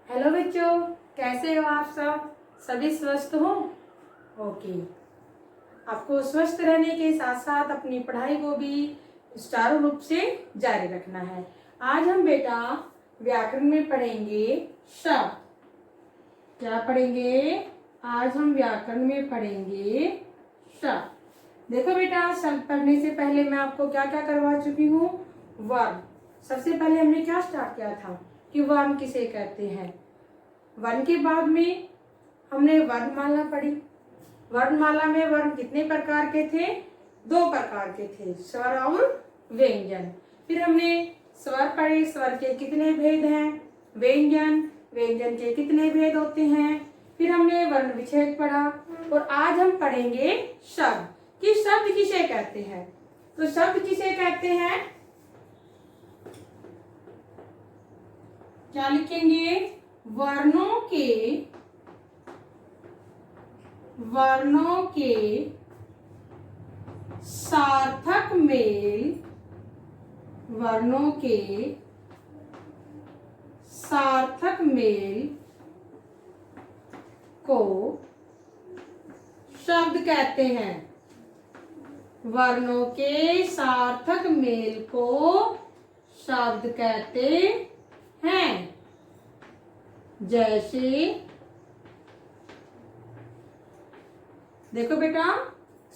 Hello बच्चों, कैसे हो आप सब? सभी स्वस्थ हो? ओके। आपको स्वस्थ रहने के साथ साथ अपनी पढ़ाई को भी सुचारू रूप से जारी रखना है। आज हम बेटा व्याकरण में पढ़ेंगे शब्द। क्या पढ़ेंगे? आज हम व्याकरण में पढ़ेंगे शब्द। देखो बेटा, शब्द पढ़ने से पहले मैं आपको क्या क्या करवा चुकी हूँ। वर्ण। सबसे पहले हमने क्या स्टार्ट किया था कि वर्ण किसे कहते हैं। वर्ण के बाद में हमने वर्णमाला पढ़ी। वर्णमाला में वर्ण कितने प्रकार के थे? 2 प्रकार के थे, स्वर और व्यंजन। फिर हमने स्वर पढ़े, स्वर के कितने भेद हैं। व्यंजन, व्यंजन के कितने भेद होते हैं। फिर हमने वर्ण विच्छेद पढ़ा और आज हम पढ़ेंगे शब्द कि शब्द किसे कहते हैं। तो शब्द किसे कहते हैं, क्या लिखेंगे? वर्णों के सार्थक मेल, वर्णों के सार्थक मेल को शब्द कहते हैं। वर्णों के सार्थक मेल को शब्द कहते हैं। जैसे देखो बेटा,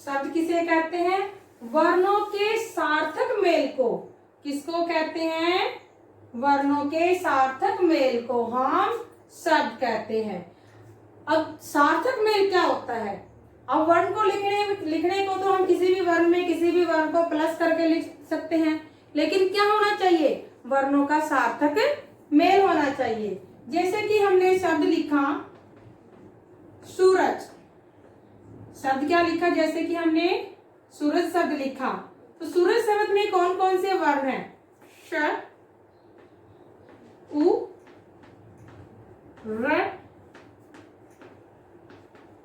शब्द किसे कहते हैं? वर्णों के सार्थक मेल को। किसको कहते हैं? वर्णों के सार्थक मेल को हम शब्द कहते हैं। अब सार्थक मेल क्या होता है? अब वर्ण को लिखने को तो हम किसी भी वर्ण में किसी भी वर्ण को प्लस करके लिख सकते हैं, लेकिन क्या होना चाहिए? वर्णों का सार्थक मेल होना चाहिए। जैसे कि हमने शब्द लिखा सूरज। शब्द क्या लिखा? जैसे कि हमने सूरज शब्द लिखा, तो सूरज शब्द में कौन कौन से वर्ण हैं? श, उ, र,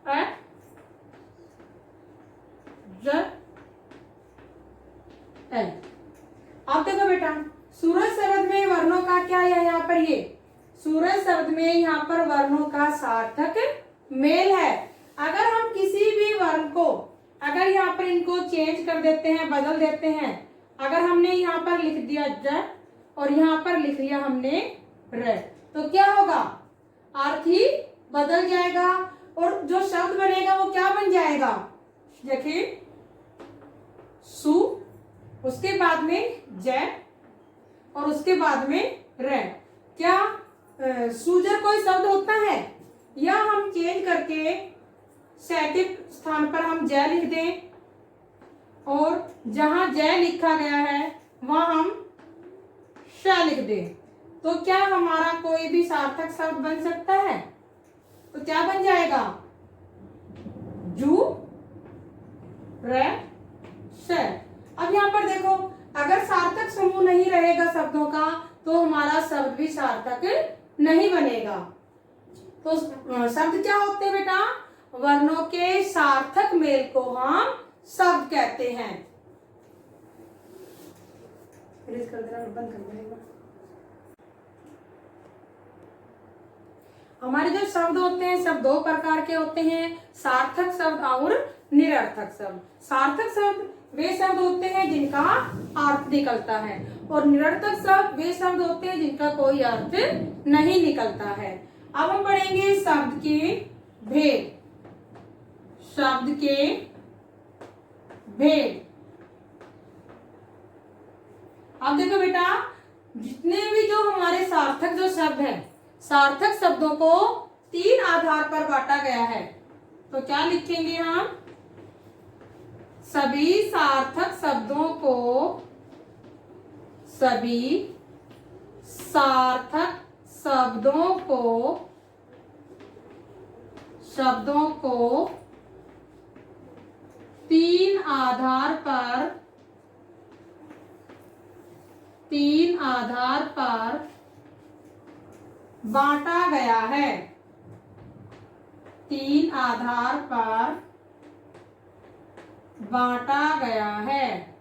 अ, ज, ए। अब देखो बेटा, सूरज शब्द में वर्णों का क्या है? यहाँ पर ये सूरज शब्द में यहाँ पर वर्णों का सार्थक मेल है। अगर हम किसी भी वर्ण को, अगर यहाँ पर इनको चेंज कर देते हैं, बदल देते हैं, अगर हमने यहाँ पर लिख दिया ज और यहाँ पर लिख लिया हमने र, तो क्या होगा? अर्थ ही बदल जाएगा और जो शब्द बनेगा वो क्या बन जाएगा? देखिए, सु, उसके बाद में ज और उसके बाद में र। क्या सुजर कोई शब्द होता है? या हम चेंज करके स के स्थान पर हम जय लिख दें और जहां जय लिखा गया है वहां हम श लिख दें, तो क्या हमारा कोई भी सार्थक शब्द बन सकता है? तो क्या बन जाएगा? जू, र, श। अब यहाँ पर देखो, अगर सार्थक समूह नहीं रहेगा शब्दों का तो हमारा शब्द भी सार्थक नहीं बनेगा। तो शब्द क्या होते हैं बेटा? वर्णों के सार्थक मेल को हम शब्द कहते हैं। बंद कर देना। हमारे जो शब्द होते हैं सब 2 प्रकार के होते हैं, सार्थक शब्द और निरर्थक शब्द। सार्थक शब्द वे शब्द होते हैं जिनका अर्थ निकलता है और निरर्थक शब्द वे शब्द होते हैं जिनका कोई अर्थ नहीं निकलता है। अब हम पढ़ेंगे शब्द के भेद। शब्द के भेद। अब देखो बेटा, जितने भी जो हमारे सार्थक जो शब्द हैं, सार्थक शब्दों को 3 आधार पर बांटा गया है। तो क्या लिखेंगे हम? सभी सार्थक शब्दों को, सभी सार्थक शब्दों को 3 आधार पर बांटा गया है। 3 आधार पर बांटा गया है।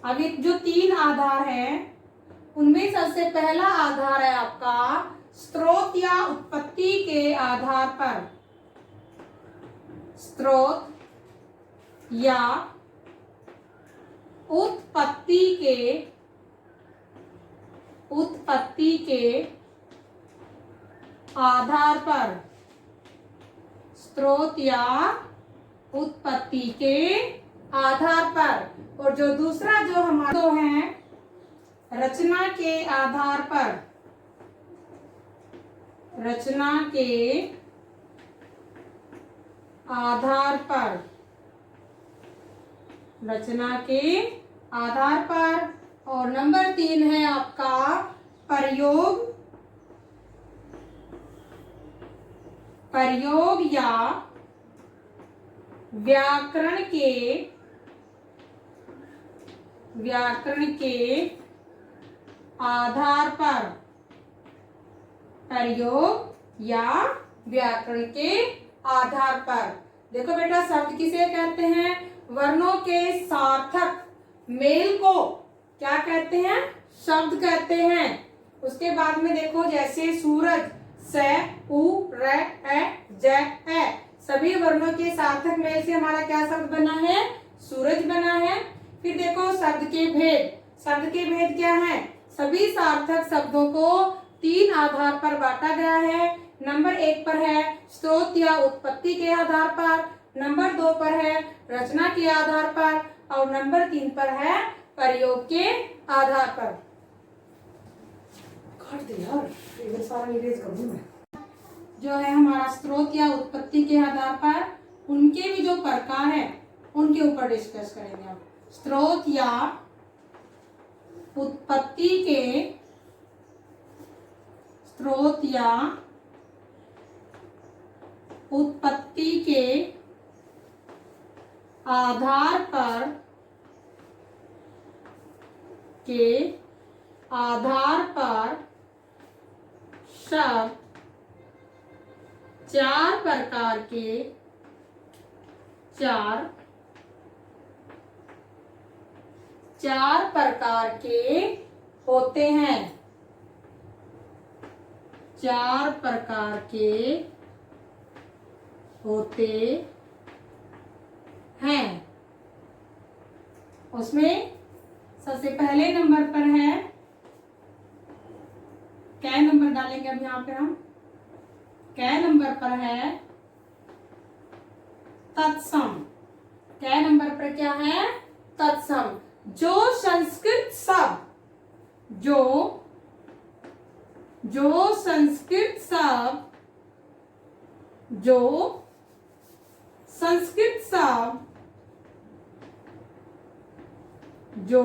अब ये जो 3 आधार हैं उनमें सबसे पहला आधार है आपका स्रोत या उत्पत्ति के आधार पर, स्रोत या उत्पत्ति के आधार पर, स्रोत या उत्पत्ति के आधार पर। और जो दूसरा जो हमारा तो है रचना के आधार पर, रचना के आधार पर, रचना के आधार पर। और नंबर 3 है आपका प्रयोग, प्रयोग या व्याकरण के आधार पर, प्रयोग या व्याकरण के आधार पर। देखो बेटा शब्द किसे कहते हैं, वर्णों के सार्थक मेल को क्या कहते हैं, शब्द कहते हैं। उसके बाद में देखो जैसे सूरज, स, उ, र, ए, ज, ए, सभी वर्णों के सार्थक मेल से हमारा क्या शब्द बना है, सूरज बना है। फिर देखो शब्द के भेद, शब्द के भेद क्या है, सभी सार्थक शब्दों को 3 आधार पर बांटा गया है। नंबर 1 पर है स्रोत या उत्पत्ति के आधार पर, नंबर 2 पर है रचना के आधार पर, और नंबर 3 पर है प्रयोग के आधार पर। काट दे यार, ये सारा इरेज कर दूं मैं। जो है हमारा स्रोत या उत्पत्ति के आधार पर, उनके भी जो प्रकार है उनके ऊपर डिस्कस करेंगे हम। स्रोत या उत्पत्ति के, स्रोत या उत्पत्ति के आधार पर, के आधार पर शब्द 4 प्रकार के, 4 प्रकार के होते हैं, 4 प्रकार के होते हैं। उसमें सबसे पहले नंबर पर है, क्या नंबर डालेंगे अब यहाँ पे हम, क्या नंबर पर है तत्सम। क्या नंबर पर क्या है, तत्सम। जो संस्कृत शब्द, जो संस्कृत शब्द, जो संस्कृत शब्द, जो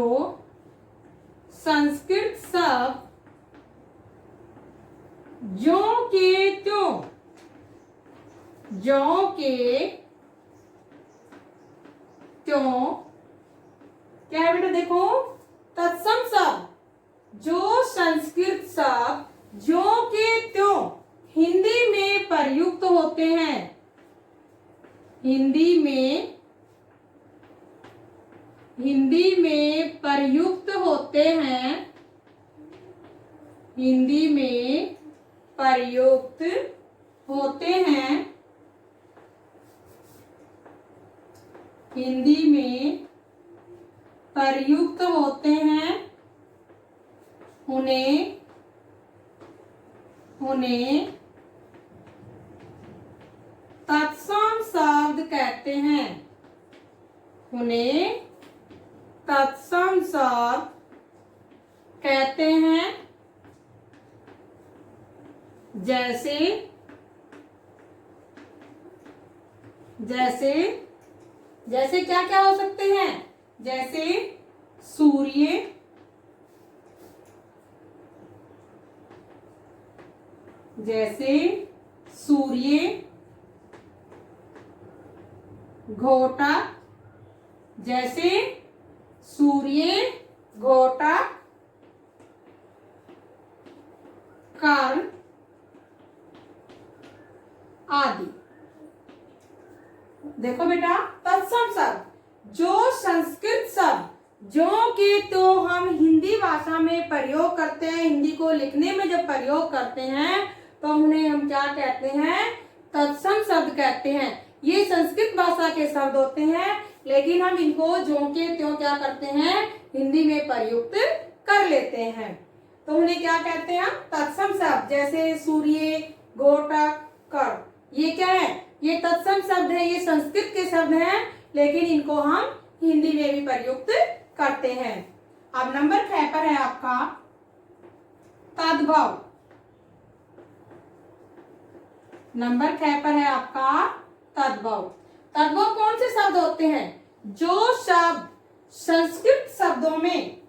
संस्कृत शब्द ज्यों के त्यों, ज्यों के त्यों, क्या है बेटा देखो, तत्सम शब्द जो संस्कृत शब्द ज्यों के त्यों हिंदी में प्रयुक्त होते हैं, हिंदी में प्रयुक्त होते हैं, हिंदी में प्रयुक्त होते हैं, हिंदी में प्रयुक्त होते हैं, उन्हें तत्सम शब्द कहते हैं, उन्हें तत्सम शब्द कहते हैं। जैसे जैसे जैसे क्या क्या हो सकते हैं, जैसे सूर्य, जैसे सूर्य, घोटा, जैसे सूर्य घोटा, कर्ण आदि। देखो बेटा तत्सम शब्द जो संस्कृत शब्द जो के तो हम हिंदी वाले भाषा में प्रयोग करते हैं, हिंदी को लिखने में जब प्रयोग करते हैं तो उन्हें हम क्या कहते हैं? तत्सम शब्द कहते हैं। ये संस्कृत भाषा के शब्द होते हैं, लेकिन हम इनको ज्यों के त्यों क्या करते हैं? हिंदी में प्रयुक्त कर लेते हैं। तो उन्हें क्या कहते हैं? हम तत्सम शब्द। जैसे सूर्य, घोटक, कर, ये क्या है? ये तत्सम शब्द है, ये संस्कृत के शब्द हैं, लेकिन इनको हम हिंदी में भी प्रयुक्त करते हैं। अब नंबर 6 पर है आपका तद्भव। नंबर 6 पर है आपका तद्भव। तद्भव कौन से शब्द होते हैं? जो शब्द संस्कृत शब्दों में,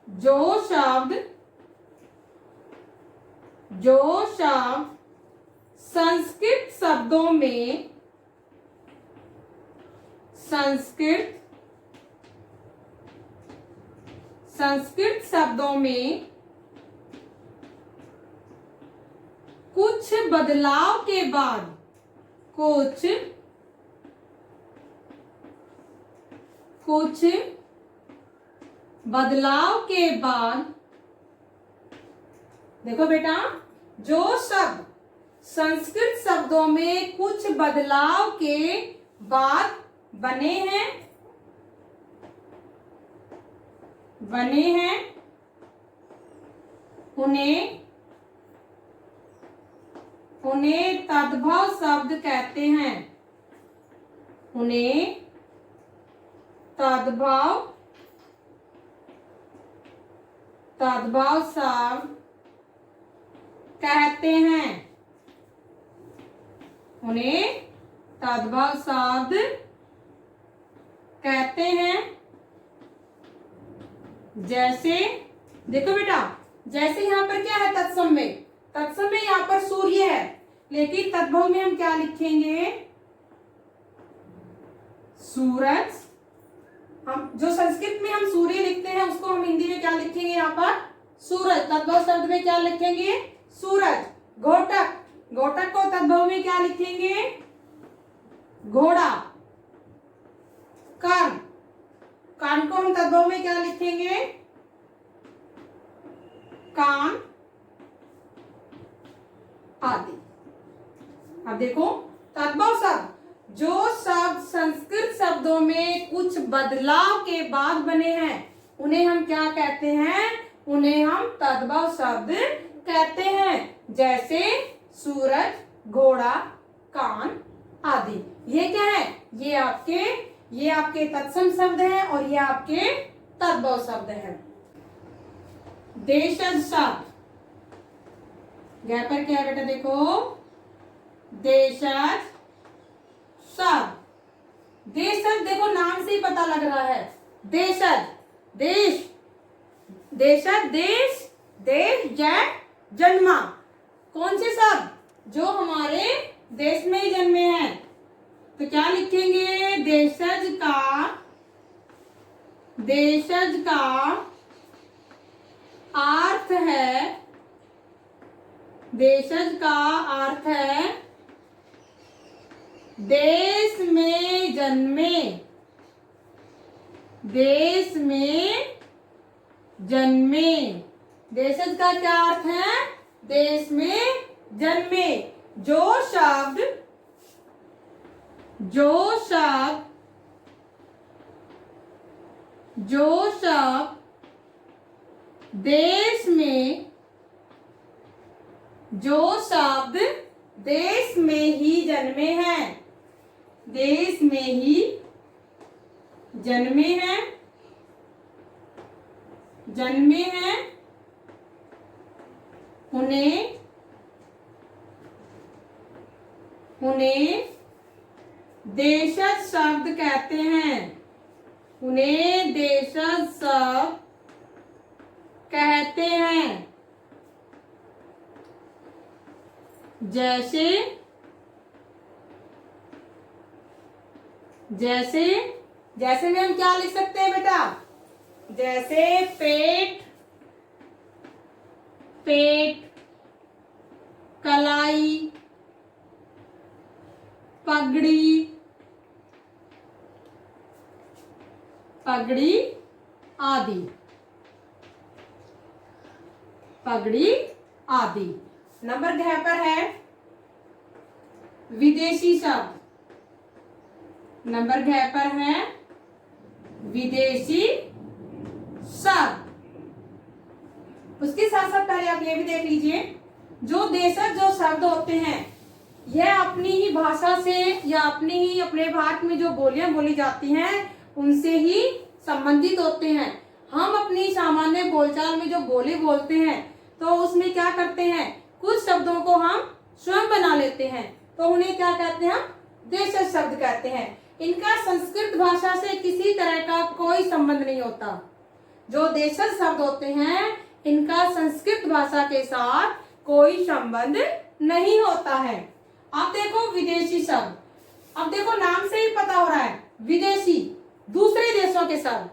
जो शब्द संस्कृत शब्दों में, संस्कृत शब्दों में कुछ बदलाव के बाद, कुछ बदलाव के बाद, देखो बेटा, जो शब्द संस्कृत शब्दों में कुछ बदलाव के बाद बने हैं, उन्हें तद्भव शब्द कहते हैं। उन्हें तद्भव शब्द कहते हैं। उन्हें तद्भव शब्द कहते हैं। जैसे देखो बेटा, जैसे यहाँ पर क्या है? तत्सम में, यहाँ पर सूर्य है, लेकिन तद्भव में हम क्या लिखेंगे? सूरज। हम जो संस्कृत में हम सूर्य लिखते हैं उसको हम हिंदी में क्या लिखेंगे? यहाँ पर सूरज। तद्भव शब्द में क्या लिखेंगे? सूरज। घोटक, घोटक को तद्भव में क्या लिखेंगे? घोड़ा। कान, कान को हम तद्भव में क्या लिखेंगे? कान आदि। अब देखो, तद्भव शब्द, जो शब्द संस्कृत शब्दों में कुछ बदलाव के बाद बने हैं, उन्हें हम क्या कहते हैं? उन्हें हम तद्भव शब्द कहते हैं। जैसे सूरज, घोड़ा, कान आदि। ये क्या है? ये आपके तत्सम शब्द हैं और ये आपके तद्भव शब्द हैं। देशज शब्द, यहाँ पर क्या है बेटा? देखो, देशज शब्द। देशज देखो, नाम से ही पता लग रहा है। देशज, देश, देशज देश, देश, जय, जन्मा। कौन से शब्द? जो हमारे देश में ही जन्मे हैं। तो क्या लिखेंगे? देशज का अर्थ है, देशज का अर्थ है देश में जन्मे। देश में जन्मे। देशज का क्या अर्थ है? देश में जन्मे। जो शब्द देश में, जो शब्द देश में ही जन्मे हैं, देश में ही जन्मे हैं, उन्हें देशज शब्द कहते हैं। उन्हें देशज शब्द कहते हैं। जैसे में हम क्या लिख सकते हैं बेटा? जैसे पेट, कलाई, पगड़ी आदि। पगड़ी आदि। नंबर घ पर है विदेशी शब्द। नंबर घ पर है विदेशी शब्द। उसके साथ साथ पहले आप ये भी देख लीजिए, जो देशज जो शब्द होते हैं यह अपनी ही भाषा से या अपने भारत में जो बोलियां बोली जाती हैं उनसे ही संबंधित होते हैं। हम अपनी सामान्य बोलचाल में जो बोली बोलते हैं तो उसमें क्या करते हैं, कुछ शब्दों को हम स्वयं बना लेते हैं तो उन्हें क्या कहते हैं, हम देशज शब्द कहते हैं। इनका संस्कृत भाषा से किसी तरह का कोई संबंध नहीं होता। जो देशज शब्द होते हैं इनका संस्कृत भाषा के साथ कोई संबंध नहीं होता है। अब देखो विदेशी शब्द, अब देखो नाम से ही पता हो रहा है विदेशी, दूसरे देशों के शब्द।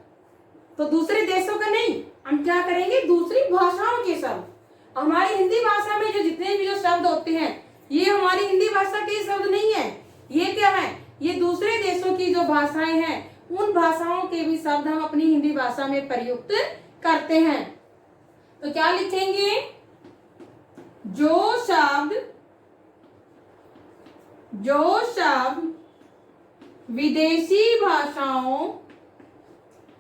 तो दूसरे देशों का नहीं, हम क्या करेंगे, दूसरी भाषाओं के शब्द। हमारी हिंदी भाषा में जो जितने भी जो शब्द होते हैं ये हमारी हिंदी भाषा के शब्द नहीं है, ये क्या है, ये दूसरे देशों की जो भाषाएं हैं उन भाषाओं के भी शब्द हम अपनी हिंदी भाषा में प्रयुक्त करते हैं। तो क्या लिखेंगे, जो शब्द विदेशी भाषाओं,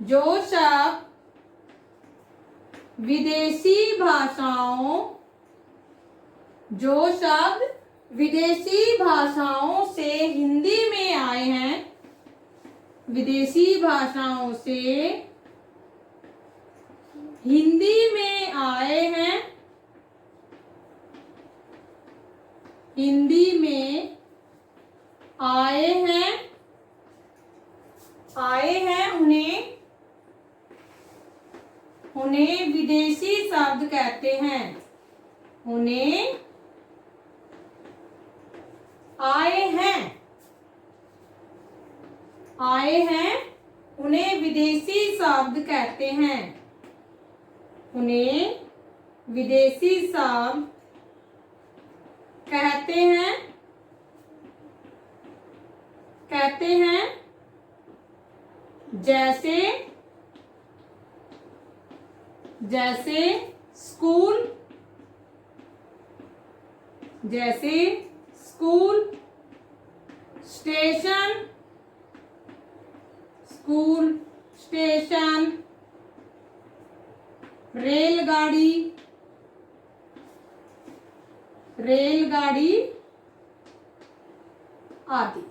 जो शब्द विदेशी भाषाओं, जो शब्द विदेशी भाषाओं से हिंदी में आए हैं, विदेशी भाषाओं से हिंदी में आए हैं, हिंदी में आए हैं, उन्हें विदेशी शब्द कहते हैं। उन्हें आए हैं उन्हें विदेशी शब्द कहते हैं। उन्हें विदेशी शब्द कहते हैं जैसे स्कूल, स्टेशन, रेलगाड़ी आदि।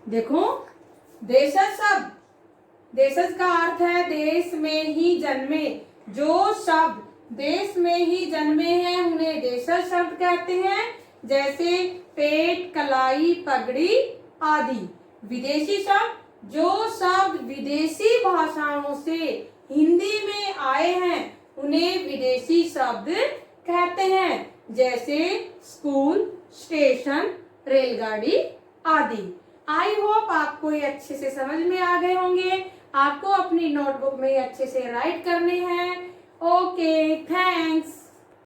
देखो देशज शब्द, देशज का अर्थ है देश में ही जन्मे। जो शब्द देश में ही जन्मे हैं उन्हें देशज शब्द कहते हैं, जैसे पेट, कलाई, पगड़ी आदि। विदेशी शब्द, जो शब्द विदेशी भाषाओं से हिंदी में आए हैं उन्हें विदेशी शब्द कहते हैं, जैसे स्कूल, स्टेशन, रेलगाड़ी आदि। आई होप आपको ये अच्छे से समझ में आ गए होंगे। आपको अपनी नोटबुक में अच्छे से राइट करने हैं। Okay, thanks.